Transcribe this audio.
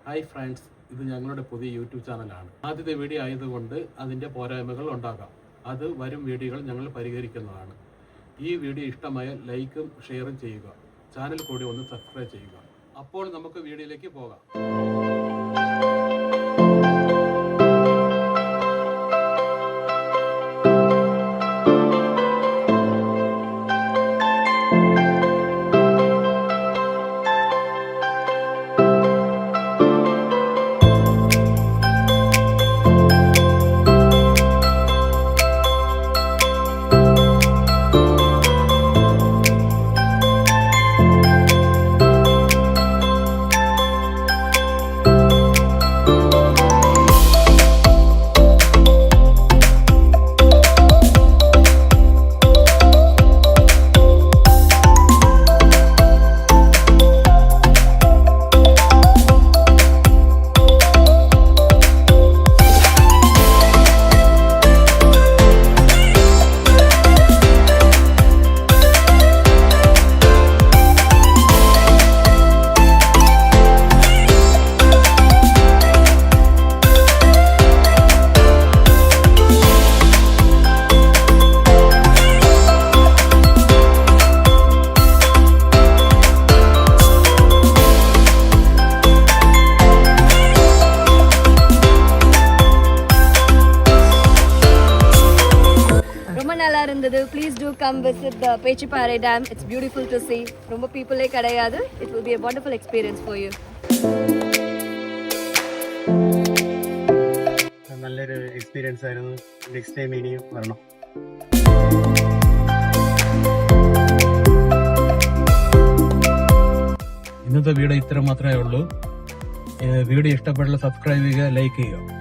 Hi friends, ഇത് ഞങ്ങളുടെ പുതിയ യൂട്യൂബ് ചാനലാണ്. ആദ്യത്തെ വീഡിയോ ആയതുകൊണ്ട് അതിൻ്റെ പോരായ്മകൾ ഉണ്ടാകാം. അത് വരും വീഡിയോകൾ ഞങ്ങൾ പരിഹരിക്കുന്നതാണ്. ഈ വീഡിയോ ഇഷ്ടമായാൽ ലൈക്കും ഷെയറും ചെയ്യുക. ചാനൽ കൂടി ഒന്ന് സബ്സ്ക്രൈബ് ചെയ്യുക. അപ്പോൾ നമുക്ക് വീഡിയോയിലേക്ക് പോകാം. Please do come visit the Pechipare Dam. It's beautiful to see. Romba people kadayadu. It will be a wonderful experience for you. നല്ലൊരു എക്സ്പീരിയൻസ് ആയിരുന്നു. നെക്സ്റ്റ് ടൈം ഇനിയും വരണം. ഇന്നത്തെ വീഡിയോ ഇത്ര മാത്രമേ ഉള്ളൂ. വീഡിയോ ഇഷ്ടപ്പെട്ടാൽ സബ്സ്ക്രൈബ് ചെയ്യുക, ലൈക്ക് ചെയ്യുക.